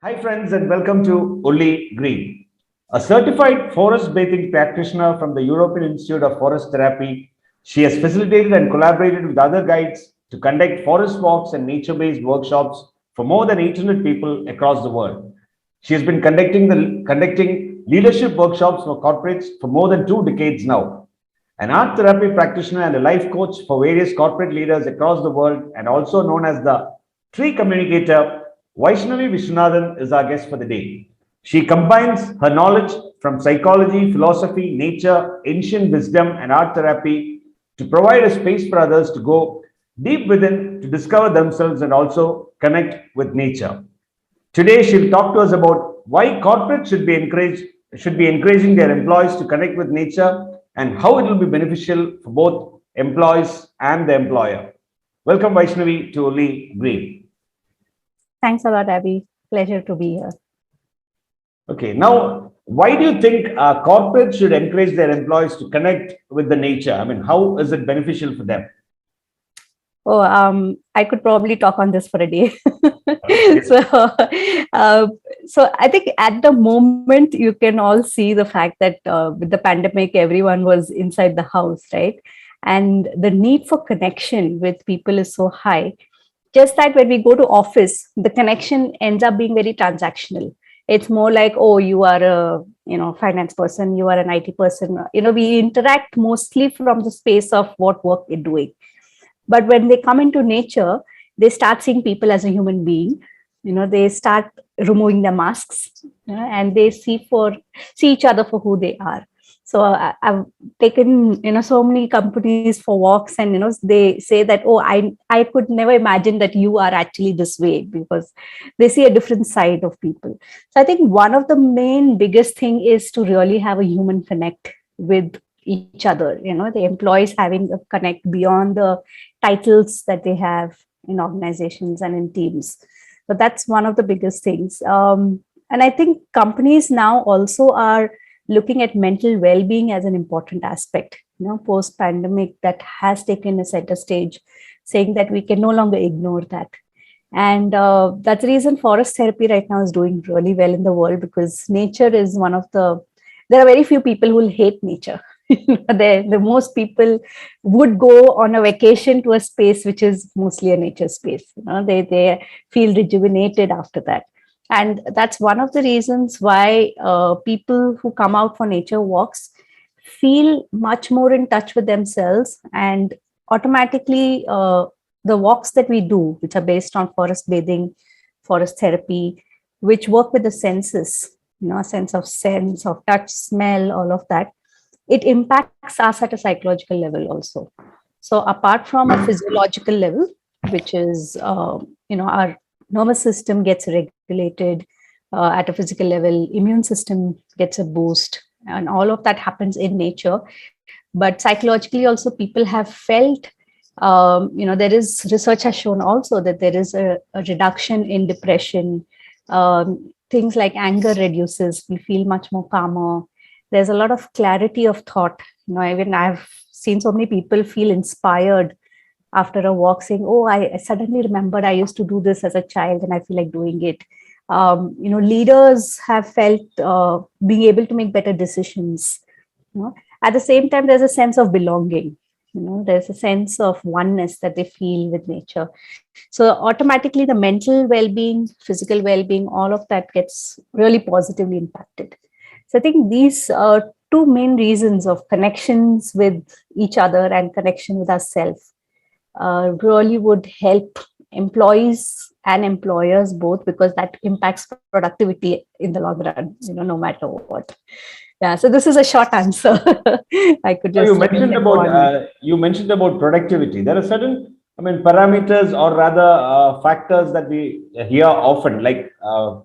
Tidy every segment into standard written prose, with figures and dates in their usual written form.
Hi, friends, and welcome to Uli Green, a certified forest bathing practitioner from the European Institute of Forest Therapy. She has facilitated and collaborated with other guides to conduct forest walks and nature based workshops for more than 800 people across the world. She has been conducting leadership workshops for corporates for more than 2 decades now. An art therapy practitioner and a life coach for various corporate leaders across the world, and also known as the Tree Communicator, Vaishnavi Viswanathan is our guest for the day. She combines her knowledge from psychology, philosophy, nature, ancient wisdom, and art therapy to provide a space for others to go deep within to discover themselves and also connect with nature. Today, she'll talk to us about why corporates should be encouraging their employees to connect with nature and how it will be beneficial for both employees and the employer. Welcome, Vaishnavi, to Uli Green. Thanks a lot, Abby. Pleasure to be here. Okay, now, why do you think corporates should encourage their employees to connect with the nature? I mean, how is it beneficial for them? Oh, I could probably talk on this for a day. Okay. so, uh, so I think at the moment you can all see the fact that with the pandemic, everyone was inside the house, right? And the need for connection with people is so high. Just that when we go to office, the connection ends up being very transactional. It's more like, oh, you are a finance person, you are an IT person. We interact mostly from the space of what work we're doing. But when they come into nature, they start seeing people as a human being. They start removing their masks, and they see each other for who they are. So I've taken so many companies for walks, and they say that, oh, I could never imagine that you are actually this way, because they see a different side of people. So I think one of the main biggest thing is to really have a human connect with each other. The employees having a connect beyond the titles that they have in organizations and in teams. So that's one of the biggest things. And I think companies now also are looking at mental well-being as an important aspect. Post-pandemic, that has taken a center stage, saying that we can no longer ignore that. And that's the reason forest therapy right now is doing really well in the world, because nature is there are very few people who will hate nature. The most people would go on a vacation to a space which is mostly a nature space. They feel rejuvenated after that. And that's one of the reasons why people who come out for nature walks feel much more in touch with themselves. And automatically, the walks that we do, which are based on forest bathing, forest therapy, which work with the senses, a sense of touch, smell, all of that, it impacts us at a psychological level also. So apart from a physiological level, which is, our nervous system gets regulated at a physical level, immune system gets a boost, and all of that happens in nature. But psychologically also, people have felt, there is research has shown also that there is a reduction in depression. Things like anger reduces, we feel much more calmer. There's a lot of clarity of thought. Even I've seen so many people feel inspired after a walk, saying, oh, I suddenly remembered I used to do this as a child and I feel like doing it. Leaders have felt being able to make better decisions. At the same time, there's a sense of belonging. There's a sense of oneness that they feel with nature. So automatically the mental well-being, physical well-being, all of that gets really positively impacted. So I think these are two main reasons of connections with each other and connection with ourselves really would help employees and employers both, because that impacts productivity in the long run, no matter what. Yeah, so this is a short answer. I could just You mentioned about productivity. There are certain, parameters or rather factors that we hear often, like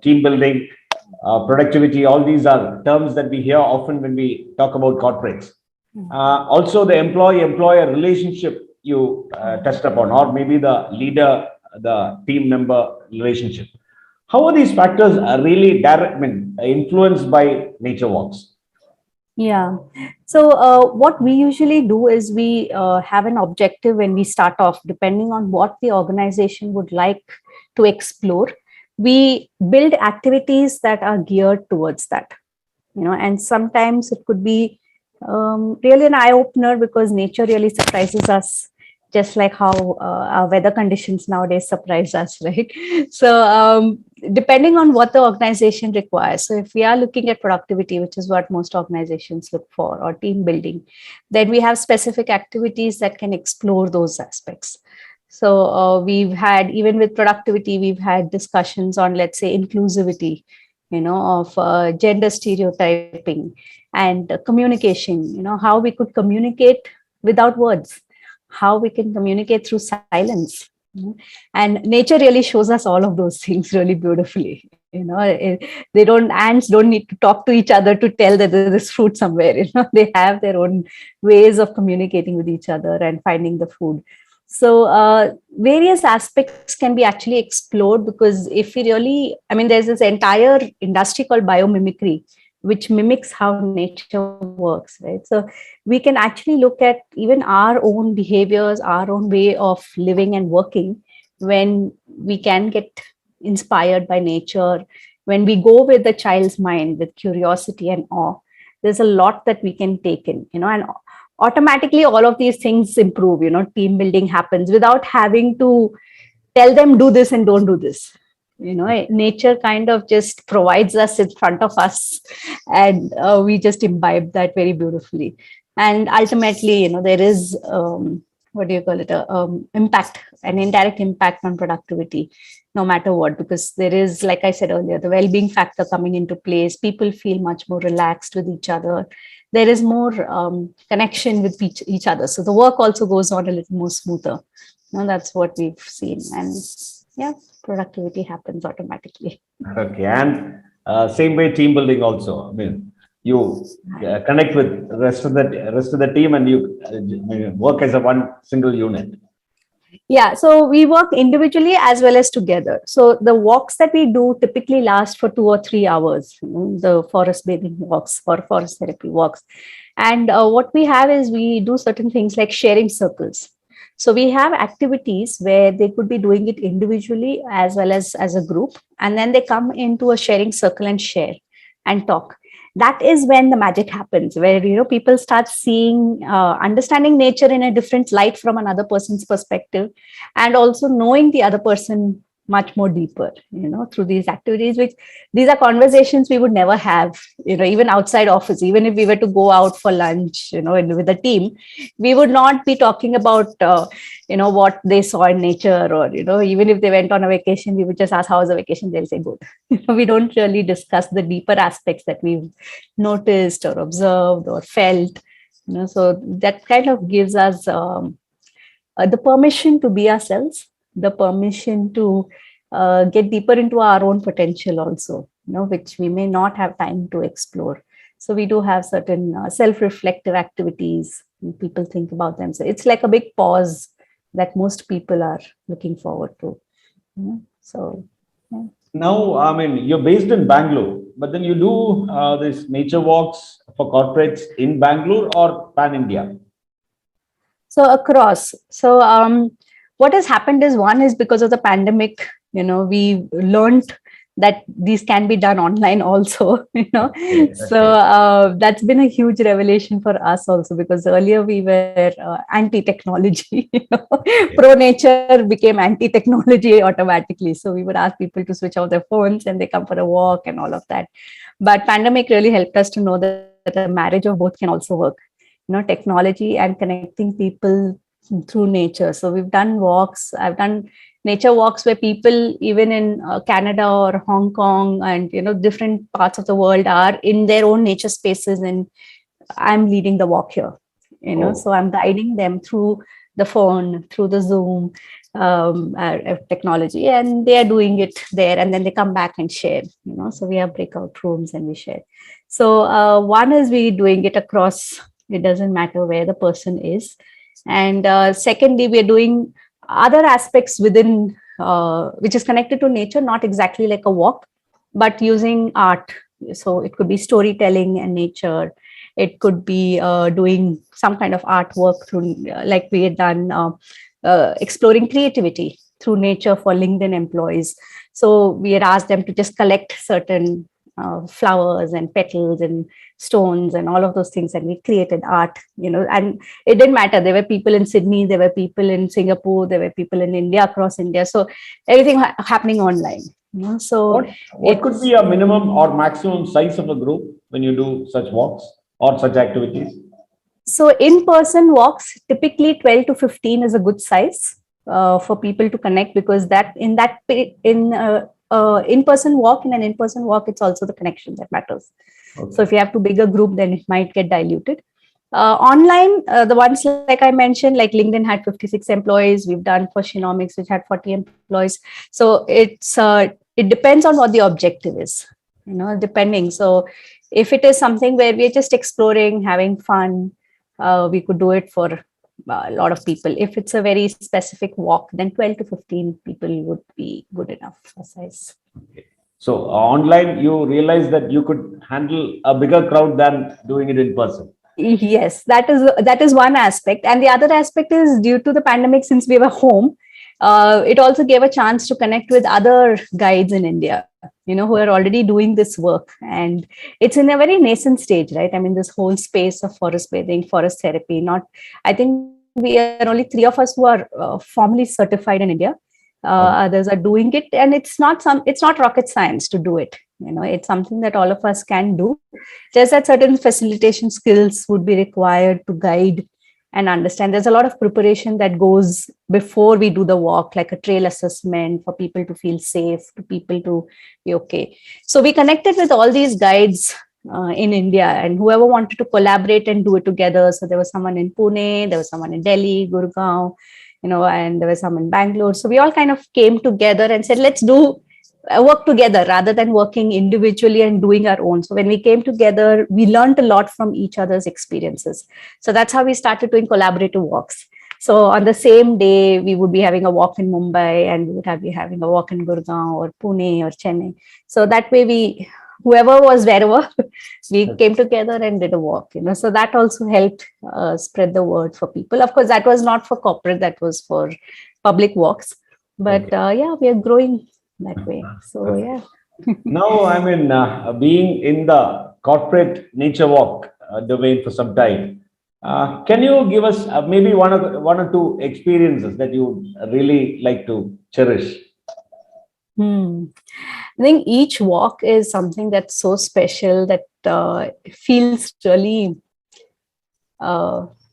team building, productivity. All these are terms that we hear often when we talk about corporates. Also, the employee-employer relationship you touched upon, or maybe the leader, the team member relationship. How are these factors really influenced by nature walks? Yeah. So what we usually do is we have an objective when we start off, depending on what the organization would like to explore. we build activities that are geared towards that, and sometimes it could be really an eye opener, because nature really surprises us, just like how our weather conditions nowadays surprise us, right? So depending on what the organization requires. So if we are looking at productivity, which is what most organizations look for, or team building, then we have specific activities that can explore those aspects. So we've had, even with productivity, we've had discussions on, let's say, inclusivity, of gender stereotyping and communication, how we could communicate without words, how we can communicate through silence. And nature really shows us all of those things really beautifully. They don't, ants don't need to talk to each other to tell that there is fruit somewhere. They have their own ways of communicating with each other and finding the food. So various aspects can be actually explored, because if we really, I mean, there's this entire industry called biomimicry, which mimics how nature works, right? So we can actually look at even our own behaviors, our own way of living and working, when we can get inspired by nature, when we go with the child's mind with curiosity and awe. There's a lot that we can take in, and automatically all of these things improve. Team building happens without having to tell them do this and don't do this. Nature kind of just provides us in front of us, and we just imbibe that very beautifully. And ultimately, there is what do you call it, a impact, an indirect impact on productivity, no matter what, because there is, like I said earlier, the well-being factor coming into place. People feel much more relaxed with each other. There is more connection with each other, so the work also goes on a little more smoother. That's what we've seen. And yeah, productivity happens automatically. Okay, and same way team building also. I mean, you connect with the rest of the team, and you work as a one single unit. Yeah, so we work individually as well as together. So the walks that we do typically last for 2 or 3 hours, the forest bathing walks or forest therapy walks. And what we have is, we do certain things like sharing circles. So we have activities where they could be doing it individually as well as a group, and then they come into a sharing circle and share and talk. That is when the magic happens, where people start seeing, understanding nature in a different light from another person's perspective, and also knowing the other person much more deeper, through these activities, which these are conversations we would never have, even outside office. Even if we were to go out for lunch, with the team, we would not be talking about what they saw in nature, or even if they went on a vacation, we would just ask, how was the vacation? They'll say good. We don't really discuss the deeper aspects that we've noticed or observed or felt. So that kind of gives us the permission to be ourselves, the permission to get deeper into our own potential also, which we may not have time to explore. So we do have certain self-reflective activities. People think about them. So it's like a big pause that most people are looking forward to. So, yeah. Now, I mean, you're based in Bangalore, but then you do these nature walks for corporates in Bangalore or pan India? So across. So what has happened is, one is because of the pandemic, we learned that these can be done online also, Okay. So that's been a huge revelation for us also, because earlier we were anti-technology, pro nature became anti-technology automatically. So we would ask people to switch off their phones and they come for a walk and all of that. But pandemic really helped us to know that a marriage of both can also work, technology and connecting people through nature. So we've done walks. I've done nature walks where people, even in Canada or Hong Kong and different parts of the world, are in their own nature spaces, and I'm leading the walk here. So I'm guiding them through the phone, through the Zoom technology, and they are doing it there, and then they come back and share. So we have breakout rooms and we share. So one is we doing it across. It doesn't matter where the person is. And secondly, we are doing other aspects within, which is connected to nature, not exactly like a walk, but using art. So it could be storytelling and nature. It could be doing some kind of artwork through, like we had done, exploring creativity. through nature for LinkedIn employees. So we had asked them to just collect certain flowers and petals and stones and all of those things, and we created art, and it didn't matter. There were people in Sydney, there were people in Singapore, there were people in India, across India, so everything happening online. So What could be a minimum or maximum size of a group when you do such walks or such activities? So in-person walks, typically 12 to 15 is a good size for people to connect, because in-person walk, it's also the connection that matters. Okay. So if you have too big a group, then it might get diluted. Online, the ones like I mentioned, like LinkedIn had 56 employees. We've done for Shinomics, which had 40 employees. So it depends on what the objective is, depending. So if it is something where we're just exploring, having fun, we could do it for a lot of people. If it's a very specific walk, then 12 to 15 people would be good enough for size. Okay. So online, you realize that you could handle a bigger crowd than doing it in person. Yes, that is one aspect. And the other aspect is, due to the pandemic, since we were home, it also gave a chance to connect with other guides in India, who are already doing this work. And it's in a very nascent stage, right? I mean, this whole space of forest bathing, forest therapy, I think we are only 3 of us who are formally certified in India. Others are doing it, and it's not rocket science to do it. It's something that all of us can do. Just that certain facilitation skills would be required to guide and understand. There's a lot of preparation that goes before we do the walk, like a trail assessment for people to feel safe, to people to be okay. So we connected with all these guides in India, and whoever wanted to collaborate and do it together. So there was someone in Pune, there was someone in Delhi, Gurgaon, and there was some in Bangalore. So we all kind of came together and said, let's do work together rather than working individually and doing our own. So when we came together, we learned a lot from each other's experiences. So that's how we started doing collaborative walks. So on the same day, we would be having a walk in Mumbai, and we would be having a walk in Gurgaon or Pune or Chennai. So that way whoever was wherever, we came together and did a walk, so that also helped spread the word for people. Of course, that was not for corporate, that was for public walks. But we are growing that way. So yeah. Now, I mean, being in the corporate nature walk domain for some time, can you give us maybe one or two experiences that you really like to cherish? I think each walk is something that's so special that feels really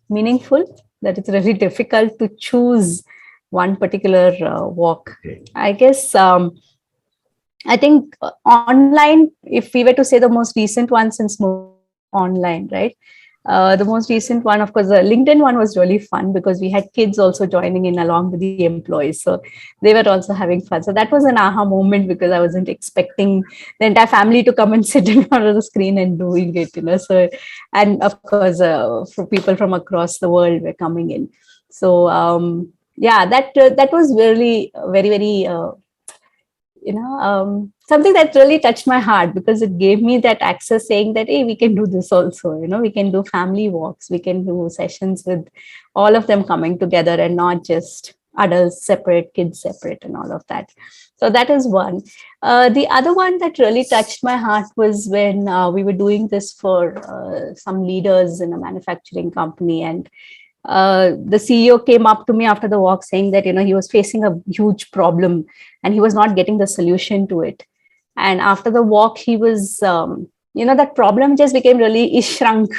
meaningful, that it's really difficult to choose one particular walk. Okay. I guess, I think online, if we were to say the most recent one, since online, right? The most recent one, of course, the LinkedIn one was really fun because we had kids also joining in along with the employees. So they were also having fun. So that was an aha moment, because I wasn't expecting the entire family to come and sit in front of the screen and doing it, So, and of course, for people from across the world were coming in. So, that was really very, very, something that really touched my heart, because it gave me that access, saying that, hey, we can do this also, we can do family walks, we can do sessions with all of them coming together, and not just adults separate, kids separate, and all of that. So that is one. The other one that really touched my heart was when we were doing this for some leaders in a manufacturing company, and the CEO came up to me after the walk saying that, he was facing a huge problem and he was not getting the solution to it. And after the walk, he was, that problem just became really shrunk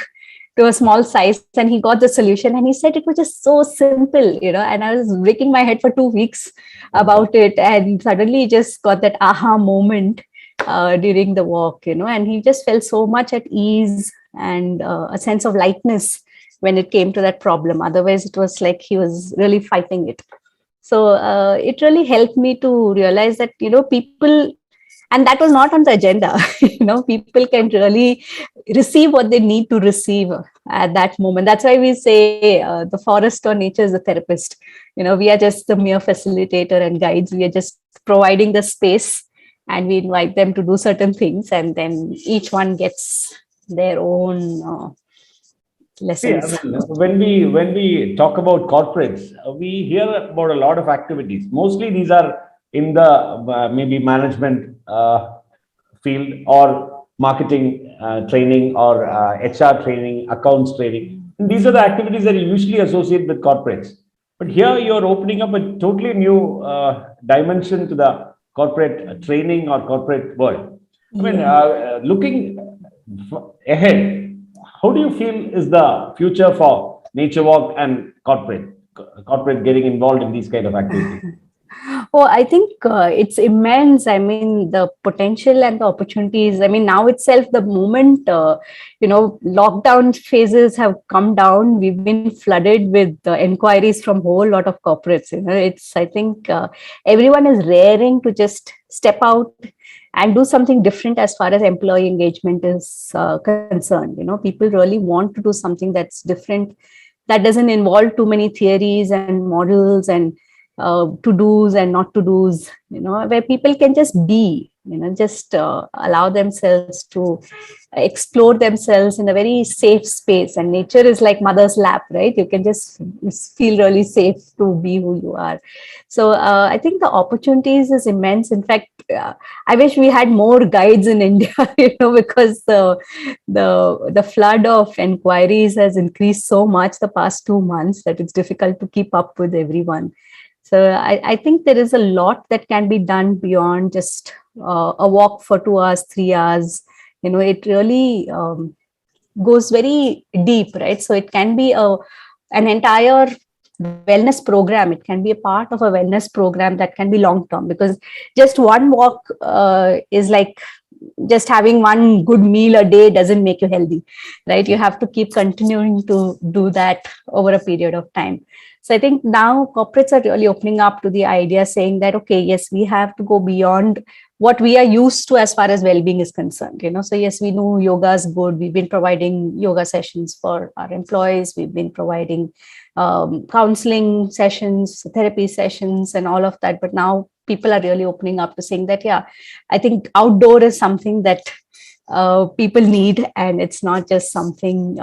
to a small size, and he got the solution. And he said it was just so simple, and I was breaking my head for 2 weeks about it. And suddenly he just got that aha moment during the walk, and he just felt so much at ease and a sense of lightness when it came to that problem. Otherwise, it was like he was really fighting it. So it really helped me to realize that, people, and that was not on the agenda, people can really receive what they need to receive at that moment. That's why we say the forest or nature is a therapist. We are just the mere facilitator and guides. We are just providing the space, and we invite them to do certain things, and then each one gets their own See, I lessons. mean, when we talk about corporates, we hear about a lot of activities. Mostly these are in the maybe management field or marketing training or HR training, accounts training. And these are the activities that you usually associate with corporates. But here you're opening up a totally new dimension to the corporate training or corporate world. I mean, Yeah. looking ahead, how do you feel is the future for nature walk and corporate getting involved in these kind of activities? Oh, I think it's immense. I mean, the potential and the opportunities. I mean, now itself, the moment lockdown phases have come down, we've been flooded with inquiries from whole lot of corporates. It's, I think, everyone is raring to just step out and do something different as far as employee engagement is concerned. People really want to do something that's different, that doesn't involve too many theories and models and to do's and not to do's, where people can just be, just allow themselves to explore themselves in a very safe space. And nature is like mother's lap, right? You can just feel really safe to be who you are. So I think the opportunities is immense. In fact, I wish we had more guides in India, because the flood of inquiries has increased so much the past 2 months that it's difficult to keep up with everyone. So I think there is a lot that can be done beyond just a walk for 2 hours, 3 hours. It really goes very deep, right? So it can be an entire wellness program. It can be a part of a wellness program that can be long term, because just one walk is like just having one good meal a day doesn't make you healthy, right? You have to keep continuing to do that over a period of time. So I think now corporates are really opening up to the idea, saying that, okay, yes, we have to go beyond what we are used to as far as well-being is concerned. So yes, we know yoga is good. We've been providing yoga sessions for our employees. We've been providing counseling sessions, therapy sessions, and all of that. But now people are really opening up to saying that, yeah, I think outdoor is something that people need, and it's not just something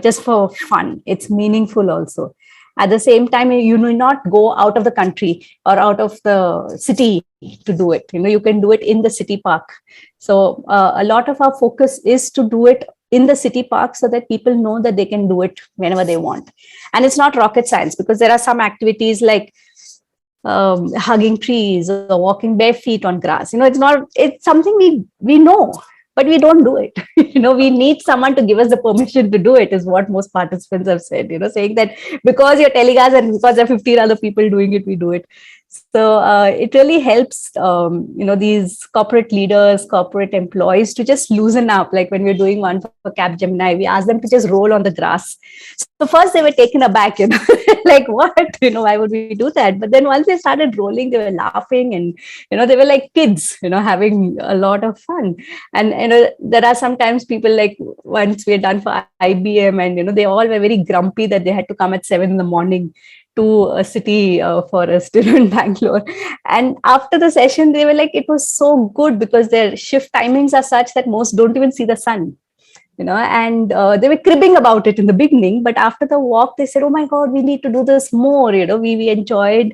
just for fun. It's meaningful also. At the same time, you need not go out of the country or out of the city to do it. You can do it in the city park. So a lot of our focus is to do it in the city park, so that people know that they can do it whenever they want. And it's not rocket science, because there are some activities like hugging trees or walking bare feet on grass. It's something we know, but we don't do it. We need someone to give us the permission to do it, is what most participants have said, saying that because you're telling us and because there are 15 other people doing it, we do it. So it really helps, these corporate leaders, corporate employees to just loosen up. Like when we're doing one for Capgemini, we asked them to just roll on the grass. So first they were taken aback, like what, why would we do that? But then once they started rolling, they were laughing, and, they were like kids, having a lot of fun. And, there are sometimes people, like once we're done for IBM, and, they all were very grumpy that they had to come at 7 a.m. to a city forest in Bangalore. And after the session, they were like, it was so good, because their shift timings are such that most don't even see the sun. And they were cribbing about it in the beginning, but after the walk, they said, oh my God, we need to do this more. We enjoyed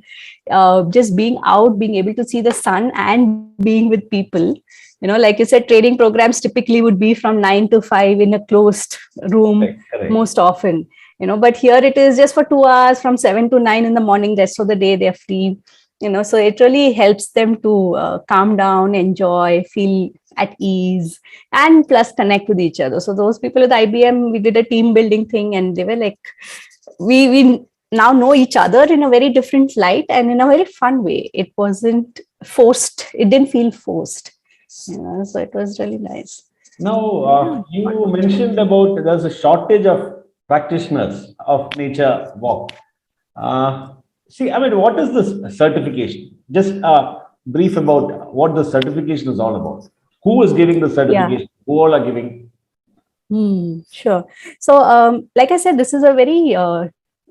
just being out, being able to see the sun and being with people. Like you said, training programs typically would be from 9 to 5 in a closed room. Correct. Most often, but here it is just for 2 hours from 7 to 9 in the morning, rest of the day they're free. So it really helps them to calm down, enjoy, feel at ease, and plus connect with each other. So those people with IBM, we did a team building thing, and they were like, we now know each other in a very different light and in a very fun way. It wasn't forced. It didn't feel forced. So it was really nice. Now, you mentioned about there's a shortage of practitioners of nature walk. See, I mean, what is this certification? Just brief about what the certification is all about. Who is giving the certification? Who all are giving? Sure. So, like I said, this is a very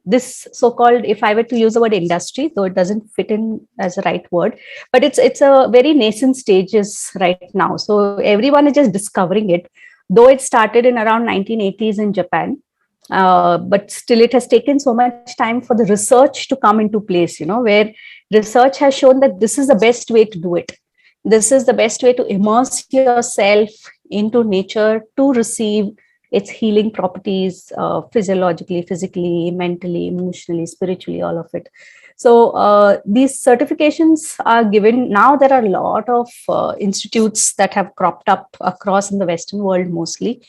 this so-called, if I were to use the word industry, though it doesn't fit in as a right word, but it's a very nascent stages right now. So everyone is just discovering it. though it started in around 1980s in Japan. But still, it has taken so much time for the research to come into place, where research has shown that this is the best way to do it. This is the best way to immerse yourself into nature to receive its healing properties, physiologically, physically, mentally, emotionally, spiritually, all of it. So these certifications are given. Now there are a lot of institutes that have cropped up across in the Western world mostly,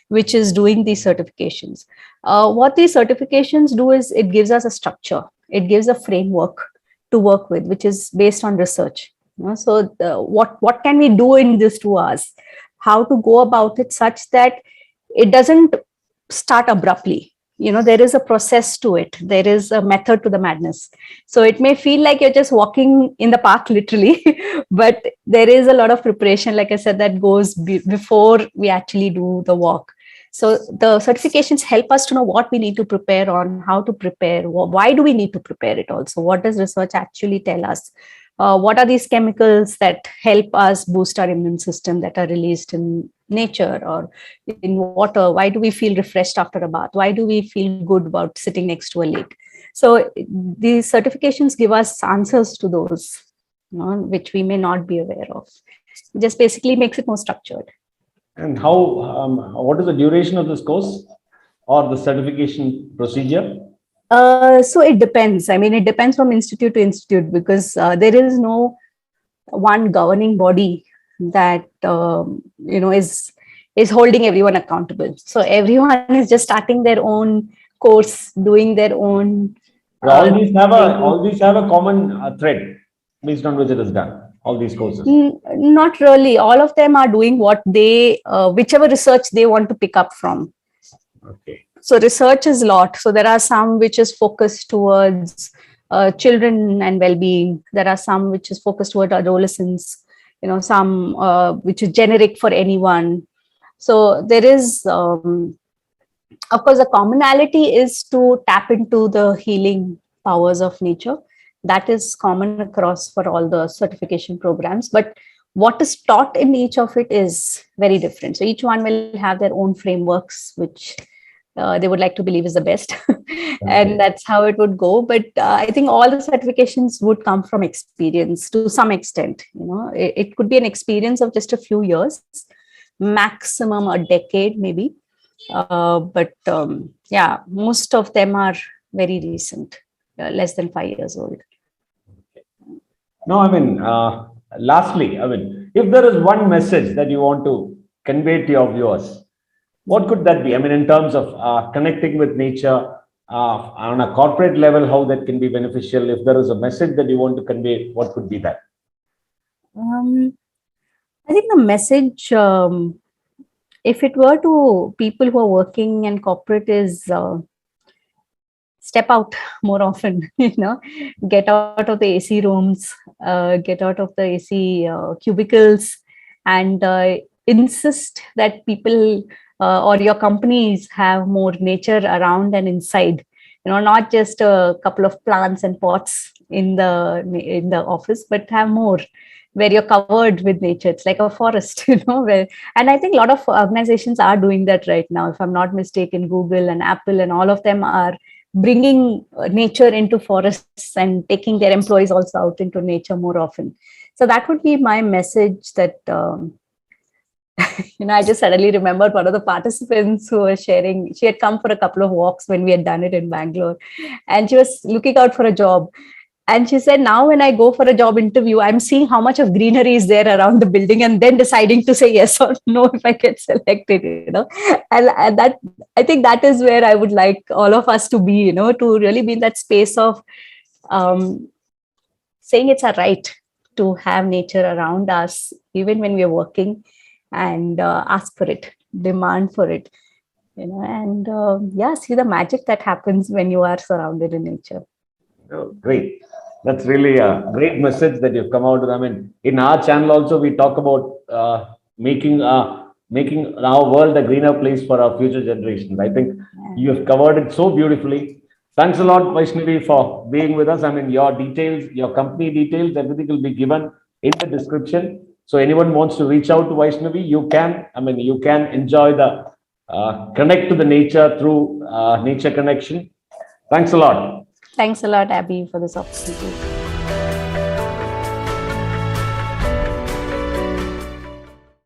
which is doing these certifications. What these certifications do is it gives us a structure. It gives a framework to work with, which is based on research. So what can we do in these 2 hours? How to go about it such that it doesn't start abruptly. There is a process to it. There is a method to the madness. So it may feel like you're just walking in the park literally, but there is a lot of preparation, like I said, that goes before we actually do the walk. So the certifications help us to know what we need to prepare on, how to prepare, why do we need to prepare it also, what does research actually tell us, what are these chemicals that help us boost our immune system that are released in nature or in water, why do we feel refreshed after a bath, why do we feel good about sitting next to a lake. So these certifications give us answers to those, which we may not be aware of. It just basically makes it more structured. And what is the duration of this course or the certification procedure? So it depends. I mean, it depends from institute to institute, because there is no one governing body that is holding everyone accountable. So everyone is just starting their own course, doing their own. All these have a common thread based on which it is done. All these courses. Not really. All of them are doing what they, whichever research they want to pick up from. Okay. So research is a lot. So there are some which is focused towards children and well-being. There are some which is focused toward adolescents. Some which is generic for anyone. So there is, of course, the commonality is to tap into the healing powers of nature. That is common across for all the certification programs. But what is taught in each of it is very different. So each one will have their own frameworks, which they would like to believe is the best. And that's how it would go. But I think all the certifications would come from experience to some extent. It could be an experience of just a few years, maximum a decade, maybe. But yeah, most of them are very recent, less than 5 years old. No, I mean, lastly, I mean, if there is one message that you want to convey to your viewers, what could that be? I mean, in terms of connecting with nature on a corporate level, how that can be beneficial. If there is a message that you want to convey, what could be that? I think the message, if it were to people who are working in corporate, is step out more often, get out of the AC rooms, get out of the AC cubicles, and insist that people or your companies have more nature around and inside. Not just a couple of plants and pots in the office, but have more where you're covered with nature. It's like a forest, and I think a lot of organizations are doing that right now. If I'm not mistaken, Google and Apple and all of them are bringing nature into forests and taking their employees also out into nature more often. So that would be my message. That I just suddenly remembered one of the participants who was sharing. She had come for a couple of walks when we had done it in Bangalore, and she was looking out for a job. And she said, now when I go for a job interview, I'm seeing how much of greenery is there around the building and then deciding to say yes or no if I get selected, And that, I think that is where I would like all of us to be, to really be in that space of saying it's our right to have nature around us, even when we are working, and ask for it, demand for it, and see the magic that happens when you are surrounded in nature. Oh, great. That's really a great message that you've come out with. I mean, in our channel also, we talk about making our world a greener place for our future generations. I think you have covered it so beautifully. Thanks a lot, Vaishnavi, for being with us. I mean, your details, your company details, everything will be given in the description. So anyone wants to reach out to Vaishnavi, you can. I mean, you can enjoy the connect to the nature through nature connection. Thanks a lot. Thanks a lot, Abby, for this opportunity.